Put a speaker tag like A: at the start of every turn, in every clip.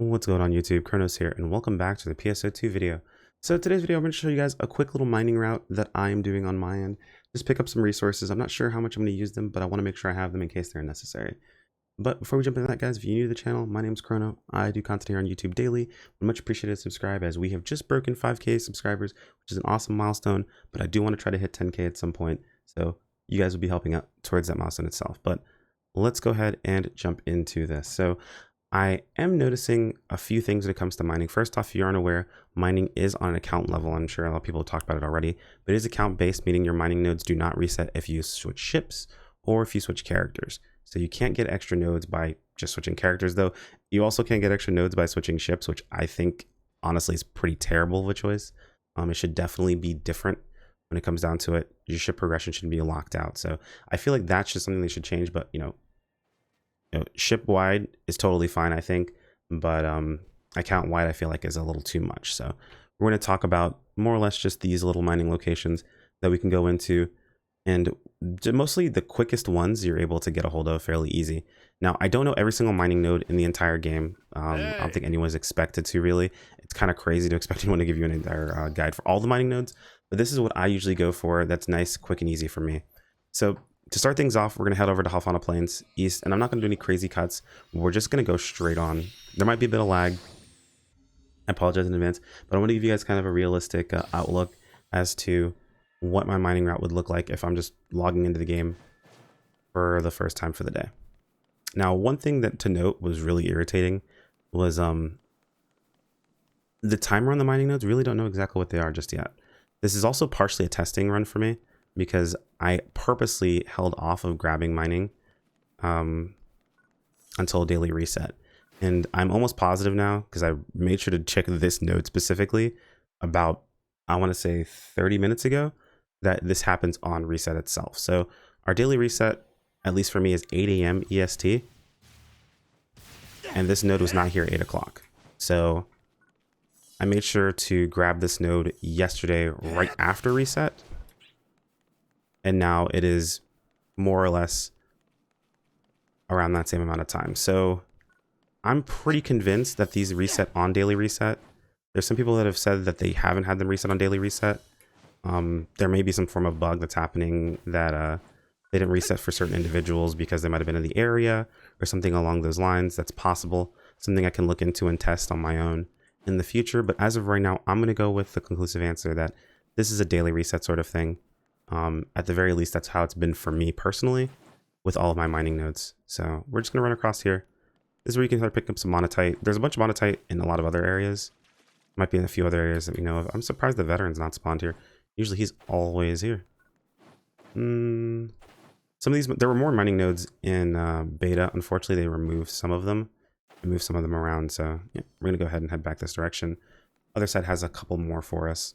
A: What's going on YouTube? Kronos here, and welcome back to the PSO2 video. So today's video, I'm going to show you guys a quick little mining route that I am doing on my end. Just pick up some resources. I'm not sure how much I'm going to use them, but I want to make sure I have them in case they're necessary. But before we jump into that, guys, if you're new to the channel, my name's Chrono. I do content here on YouTube daily. Would much appreciate it to subscribe, as we have just broken 5K subscribers, which is an awesome milestone, but I do want to try to hit 10K at some point. So you guys will be helping out towards that milestone itself. But let's go ahead and jump into this. So I am noticing a few things when it comes to mining. First off, if you aren't aware, mining is on an account level. I'm sure a lot of people have talked about it already, but it is account based, meaning your mining nodes do not reset if you switch ships or if you switch characters. So you can't get extra nodes by just switching characters, though. You also can't get extra nodes by switching ships, which I think honestly is pretty terrible of a choice. It should definitely be different when it comes down to it. Your ship progression should be locked out. So I feel like that's just something they should change, but you know, ship wide is totally fine, I think, but account wide I feel like is a little too much. So we're going to talk about more or less just these little mining locations that we can go into, and mostly the quickest ones you're able to get a hold of fairly easy. Now, I don't know every single mining node in the entire game. I don't think anyone's expected to, really. It's kind of crazy to expect anyone to give you an entire guide for all the mining nodes, but this is what I usually go for. That's nice, quick, and easy for me. So to start things off, we're going to head over to Halfana Plains East, and I'm not going to do any crazy cuts. We're just going to go straight on. There might be a bit of lag. I apologize in advance, but I want to give you guys kind of a realistic outlook as to what my mining route would look like if I'm just logging into the game for the first time for the day. Now, one thing that to note was really irritating was the timer on the mining nodes. Really don't know exactly what they are just yet. This is also partially a testing run for me, because I purposely held off of grabbing mining until daily reset. And I'm almost positive now, because I made sure to check this node specifically about, I want to say 30 minutes ago, that this happens on reset itself. So our daily reset, at least for me, is 8 a.m. EST. And this node was not here at 8 o'clock. So I made sure to grab this node yesterday right after reset. And now it is more or less around that same amount of time. So I'm pretty convinced that these reset on daily reset. There's some people that have said that they haven't had them reset on daily reset. There may be some form of bug that's happening that they didn't reset for certain individuals because they might have been in the area or something along those lines. That's possible. Something I can look into and test on my own in the future. But as of right now, I'm going to go with the conclusive answer that this is a daily reset sort of thing. At the very least, that's how it's been for me personally with all of my mining nodes. So we're just going to run across here. This is where you can start picking up some Monetite. There's a bunch of Monetite in a lot of other areas. Might be in a few other areas that we know of. I'm surprised the veteran's not spawned here. Usually he's always here. Some of these, there were more mining nodes in beta. Unfortunately, they removed some of them. They moved some of them around. So yeah, we're going to go ahead and head back this direction. Other side has a couple more for us.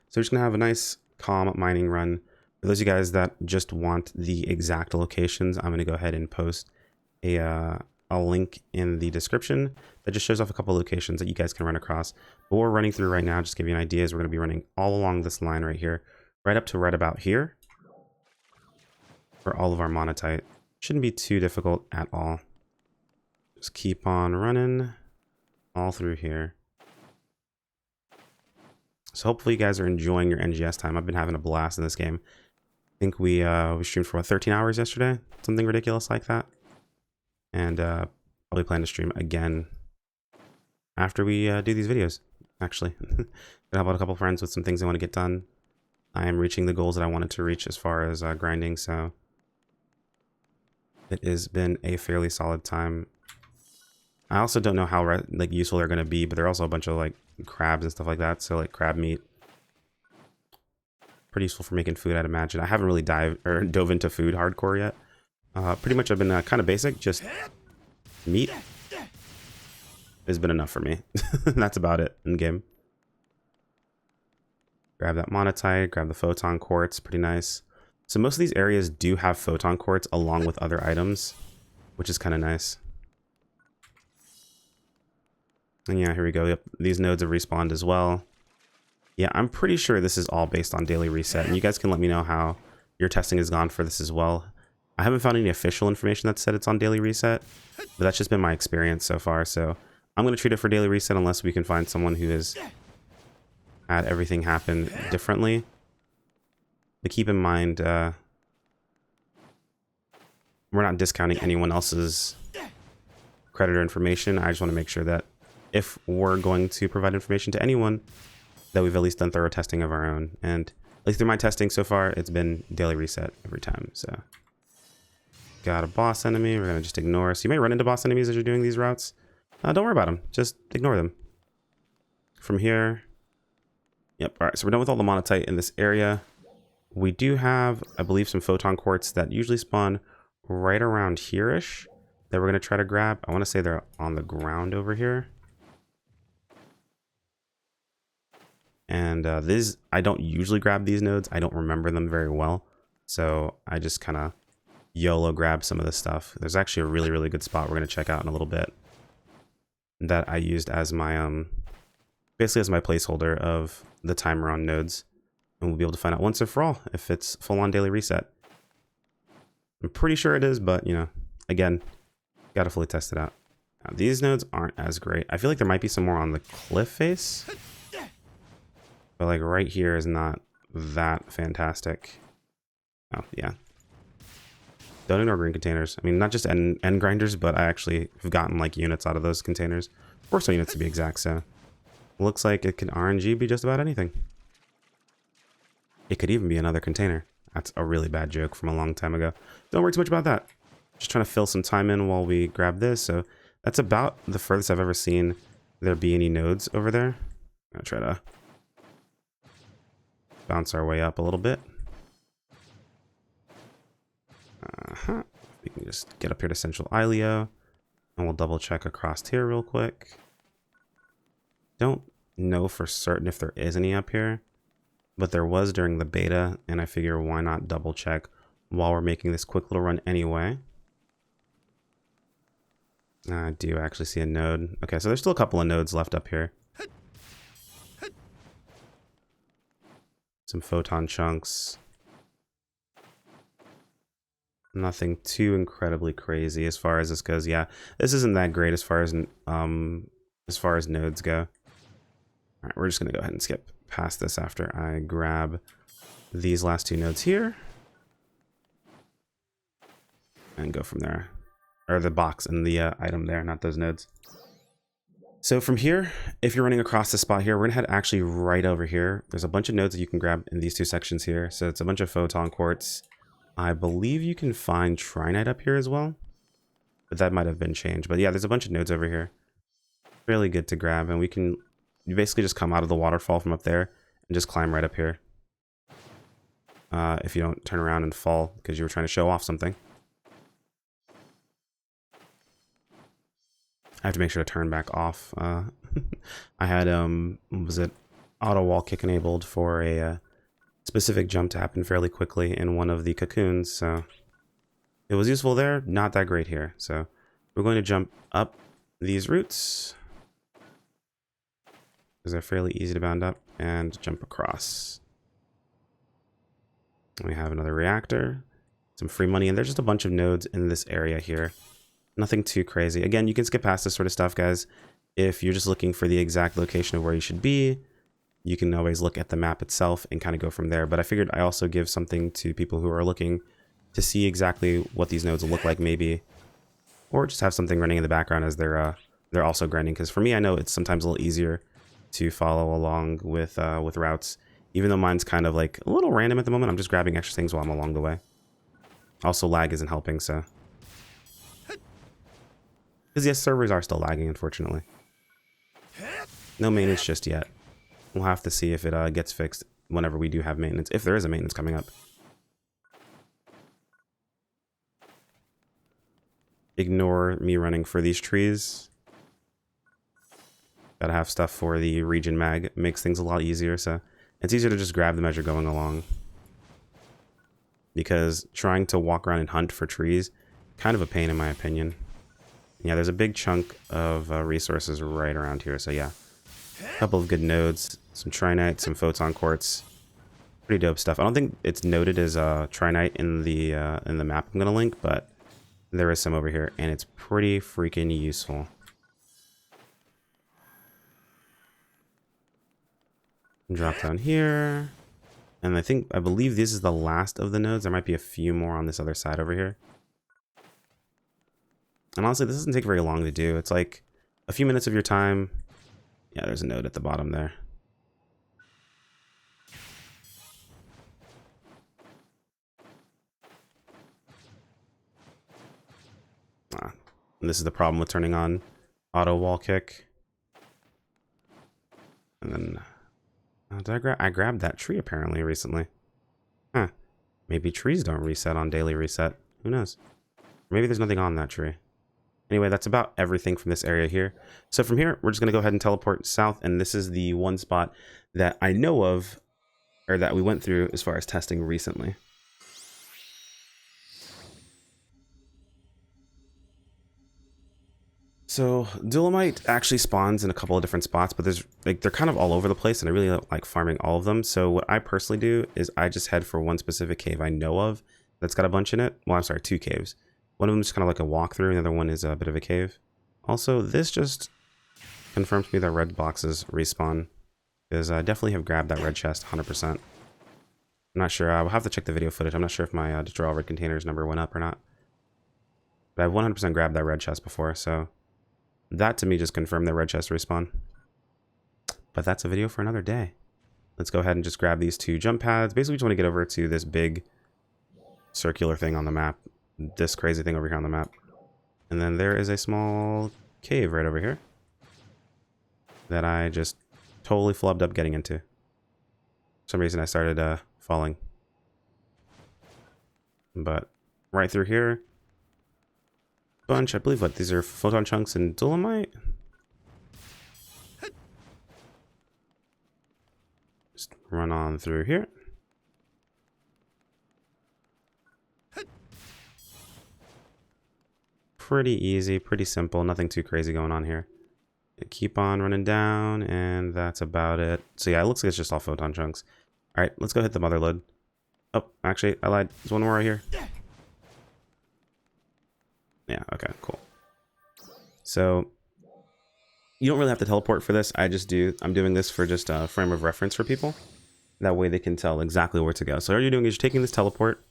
A: So we're just going to have a nice, calm mining run. For those of you guys that just want the exact locations, I'm going to go ahead and post a link in the description that just shows off a couple of locations that you guys can run across. But what we're running through right now, just to give you an idea, is we're going to be running all along this line right here, right up to right about here for all of our Monetite. Shouldn't be too difficult at all. Just keep on running all through here. So hopefully you guys are enjoying your NGS time. I've been having a blast in this game. I think we streamed for what, 13 hours yesterday? Something ridiculous like that. And probably plan to stream again after we do these videos, actually. Gonna help out a couple friends with some things I want to get done. I am reaching the goals that I wanted to reach as far as grinding, so it has been a fairly solid time. I also don't know how useful they're going to be, but there are also a bunch of like crabs and stuff like that. So like crab meat, pretty useful for making food, I'd imagine. I haven't really dove into food hardcore yet. Pretty much I've been kind of basic, just meat has been enough for me. That's about it in game. Grab that Monetite, grab the Photon Quartz, pretty nice. So most of these areas do have Photon Quartz along with other items, which is kind of nice. And yeah, here we go. Yep, these nodes have respawned as well. Yeah, I'm pretty sure this is all based on daily reset. And you guys can let me know how your testing has gone for this as well. I haven't found any official information that said it's on daily reset, but that's just been my experience so far. So I'm going to treat it for daily reset unless we can find someone who has had everything happen differently. But keep in mind, we're not discounting anyone else's creditor information. I just want to make sure that if we're going to provide information to anyone, that we've at least done thorough testing of our own. And at least through my testing so far, it's been daily reset every time. So got a boss enemy. We're going to just ignore. So you may run into boss enemies as you're doing these routes. Don't worry about them. Just ignore them. From here. Yep. All right. So we're done with all the Monetite in this area. We do have, I believe, some Photon Quartz that usually spawn right around here-ish that we're going to try to grab. I want to say they're on the ground over here. And these, I don't usually grab these nodes. I don't remember them very well. So I just kind of YOLO grab some of this stuff. There's actually a really, really good spot we're going to check out in a little bit that I used as my, basically as my placeholder of the timer on nodes. And we'll be able to find out once and for all if it's full-on daily reset. I'm pretty sure it is, but, you know, again, got to fully test it out. Now, these nodes aren't as great. I feel like there might be some more on the cliff face. But, like, right here is not that fantastic. Oh, yeah. Don't ignore green containers. I mean, not just end grinders, but I actually have gotten, like, units out of those containers. Or some units to be exact, so. Looks like it can RNG be just about anything. It could even be another container. That's a really bad joke from a long time ago. Don't worry too much about that. Just trying to fill some time in while we grab this. So that's about the furthest I've ever seen there be any nodes over there. I'll try to bounce our way up a little bit. We can just get up here to Central Ileo. And we'll double check across here real quick. Don't know for certain if there is any up here. But there was during the beta, and I figure why not double check while we're making this quick little run anyway. I do actually see a node. Okay, so there's still a couple of nodes left up here. Some photon chunks. Nothing too incredibly crazy as far as this goes. Yeah, this isn't that great as far as nodes go. All right, we're just gonna go ahead and skip past this after I grab these last two nodes here and go from there, or the box and the item there, not those nodes. So from here, if you're running across the spot here, we're gonna head actually right over here. There's a bunch of nodes that you can grab in these two sections here. So it's a bunch of Photon Quartz. I believe you can find Trinite up here as well, but that might have been changed. But yeah, there's a bunch of nodes over here. Really good to grab, and we can you basically just come out of the waterfall from up there and just climb right up here. If you don't turn around and fall because you were trying to show off something. I have to make sure to turn back off. I had, was it auto wall kick enabled for a specific jump to happen fairly quickly in one of the cocoons, so it was useful there, not that great here. So we're going to jump up these roots, because they're fairly easy to bound up, and jump across. We have another reactor, some free money, and there's just a bunch of nodes in this area here. Nothing too crazy. Again, you can skip past this sort of stuff, guys. If you're just looking for the exact location of where you should be, you can always look at the map itself and kind of go from there. But I figured I also give something to people who are looking to see exactly what these nodes will look like, maybe, or just have something running in the background as they're also grinding. Because for me, I know it's sometimes a little easier to follow along with routes, even though mine's kind of like a little random at the moment. I'm just grabbing extra things while I'm along the way. Also, lag isn't helping, so. Because yes, servers are still lagging, unfortunately. No maintenance just yet. We'll have to see if it gets fixed whenever we do have maintenance, if there is a maintenance coming up. Ignore me running for these trees. Gotta have stuff for the region mag. It makes things a lot easier, so it's easier to just grab them as you're going along. Because trying to walk around and hunt for trees, kind of a pain in my opinion. Yeah, there's a big chunk of resources right around here, so yeah. A couple of good nodes, some Trinite, some Photon Quartz. Pretty dope stuff. I don't think it's noted as Trinite in the map I'm gonna link, but there is some over here, and it's pretty freaking useful. Drop down here, and I believe this is the last of the nodes. There might be a few more on this other side over here. And honestly, this doesn't take very long to do. It's like a few minutes of your time. Yeah, there's a node at the bottom there. And this is the problem with turning on auto wall kick. And then I grabbed that tree apparently recently. Huh. Maybe trees don't reset on daily reset. Who knows? Maybe there's nothing on that tree. Anyway, that's about everything from this area here. So from here, we're just going to go ahead and teleport south. And this is the one spot that I know of, or that we went through as far as testing recently. So Dolomite actually spawns in a couple of different spots, but they're kind of all over the place, and I really like farming all of them. So what I personally do is I just head for one specific cave I know of that's got a bunch in it. Well, I'm sorry, two caves. One of them is kind of like a walkthrough, and the other one is a bit of a cave. Also, this just confirms to me that red boxes respawn, because I definitely have grabbed that red chest 100%. I'm not sure. I will have to check the video footage. I'm not sure if my destroy all red containers number went up or not. But I've 100% grabbed that red chest before, so that to me just confirmed that red chest respawn. But that's a video for another day. Let's go ahead and just grab these two jump pads. Basically, we just want to get over to this big circular thing on the map. This crazy thing over here on the map. And then there is a small cave right over here that I just totally flubbed up getting into. For some reason I started falling. But right through here, bunch, I believe, what, these are photon chunks and Dolomite? Just run on through here. Pretty easy, pretty simple, nothing too crazy going on here. Keep on running down, and that's about it. So yeah, it looks like it's just all photon chunks. Alright, let's go hit the mother lode. Oh, actually, I lied. There's one more right here. Yeah, okay, cool. So you don't really have to teleport for this. I'm doing this for just a frame of reference for people. That way they can tell exactly where to go. So all you're doing is you're taking this teleport.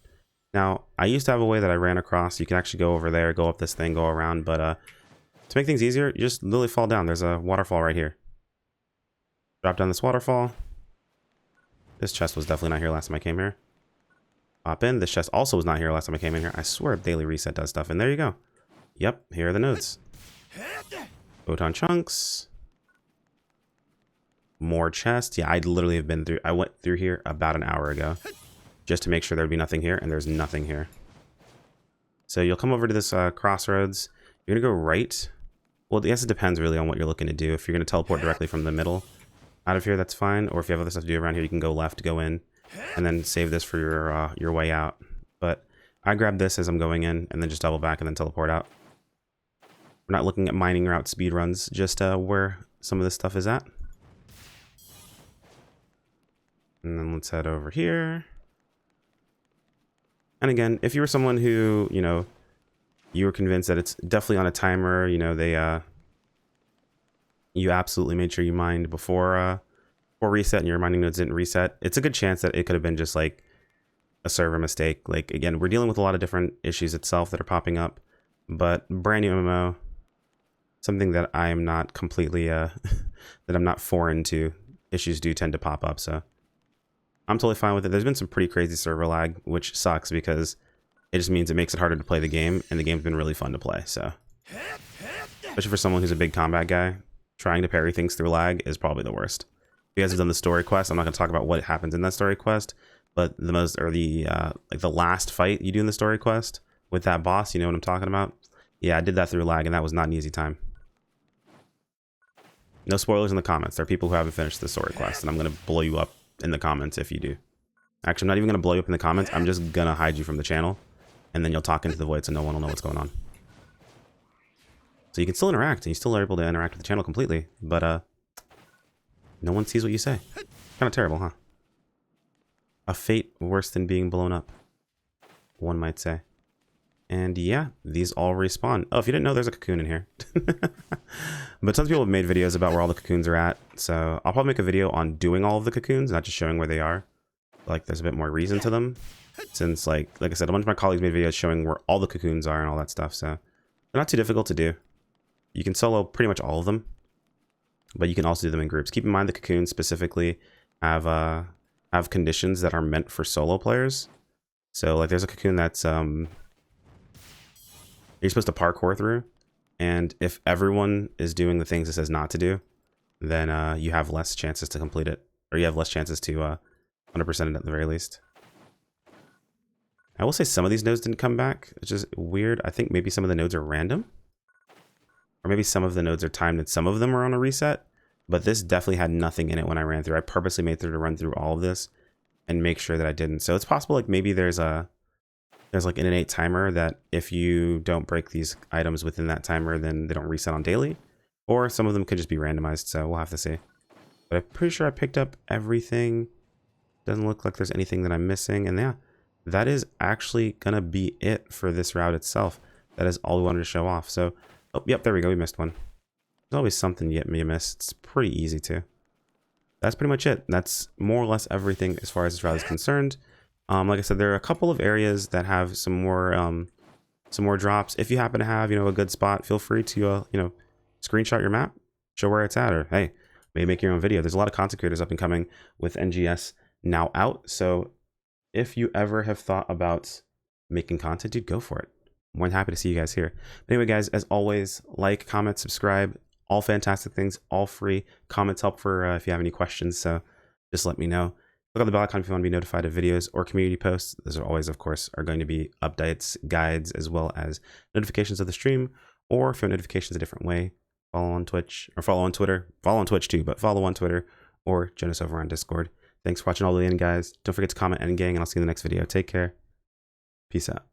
A: Now, I used to have a way that I ran across. You can actually go over there, go up this thing, go around. But to make things easier, you just literally fall down. There's a waterfall right here. Drop down this waterfall. This chest was definitely not here last time I came here. Hop in. This chest also was not here last time I came in here. I swear daily reset does stuff. And there you go. Yep, here are the nodes. Photon chunks. More chests. Yeah, I literally have been through. I went through here about an hour ago just to make sure there would be nothing here, and there's nothing here. So you'll come over to this crossroads. You're going to go right. Well, I guess it depends really on what you're looking to do. If you're going to teleport directly from the middle out of here, that's fine. Or if you have other stuff to do around here, you can go left, go in, and then save this for your way out. But I grab this as I'm going in, and then just double back and then teleport out. We're not looking at mining route speed runs, just where some of this stuff is at. And then let's head over here. And again, if you were someone who, you were convinced that it's definitely on a timer, you absolutely made sure you mined before reset and your mining nodes didn't reset, it's a good chance that it could have been just like a server mistake. Like, again, we're dealing with a lot of different issues itself that are popping up, but brand new MMO, something that I am not completely, that I'm not foreign to. Issues do tend to pop up, so I'm totally fine with it. There's been some pretty crazy server lag, which sucks because it just means it makes it harder to play the game, and the game's been really fun to play, so. Especially for someone who's a big combat guy, trying to parry things through lag is probably the worst. If you guys have done the story quest, I'm not going to talk about what happens in that story quest, but like the last fight you do in the story quest with that boss, you know what I'm talking about? Yeah, I did that through lag, and that was not an easy time. No spoilers in the comments. There are people who haven't finished the story quest, and I'm going to blow you up in the comments if you do. Actually, I'm not even going to blow you up in the comments. I'm just going to hide you from the channel, and then you'll talk into the void so no one will know what's going on. So you can still interact, and you still are able to interact with the channel completely, but no one sees what you say. Kind of terrible, huh? a fate worse than being blown up, one might say. And yeah, these all respawn. Oh, if you didn't know, there's a cocoon in here. But tons of people have made videos about where all the cocoons are at. So I'll probably make a video on doing all of the cocoons, not just showing where they are. Like, there's a bit more reason to them. Since, like I said, a bunch of my colleagues made videos showing where all the cocoons are and all that stuff. So they're not too difficult to do. You can solo pretty much all of them. But you can also do them in groups. Keep in mind the cocoons specifically have conditions that are meant for solo players. So, like, there's a cocoon that's you're supposed to parkour through, and if everyone is doing the things it says not to do, then you have less chances to complete it, or you have less chances to 100% it at the very least. I will say some of these nodes didn't come back, which is weird. I think maybe some of the nodes are random, or maybe some of the nodes are timed and some of them are on a reset, but this definitely had nothing in it when I ran through. I purposely made sure to run through all of this and make sure that I didn't. So it's possible, like, maybe there's like an innate timer that if you don't break these items within that timer, then they don't reset on daily, or some of them could just be randomized. So we'll have to see. But I'm pretty sure I picked up everything. Doesn't look like there's anything that I'm missing. And yeah, that is actually gonna be it for this route itself. That is all we wanted to show off. So, oh, yep, there we go. We missed one. There's always something you miss. It's pretty easy too. That's pretty much it. That's more or less everything as far as this route is concerned. Like I said, there are a couple of areas that have some more drops. If you happen to have, a good spot, feel free to, screenshot your map, show where it's at, or hey, maybe make your own video. There's a lot of content creators up and coming with NGS now out. So if you ever have thought about making content, dude, go for it. I'm more than happy to see you guys here. But anyway, guys, as always, like, comment, subscribe, all fantastic things, all free. Comments help for if you have any questions. So just let me know. Look on the bell icon if you want to be notified of videos or community posts. Those are always, of course, are going to be updates, guides, as well as notifications of the stream. Or if you want notifications a different way, follow on Twitch, or follow on Twitter. Follow on Twitch too, but follow on Twitter or join us over on Discord. Thanks for watching all the way in, guys. Don't forget to comment and gang, and I'll see you in the next video. Take care. Peace out.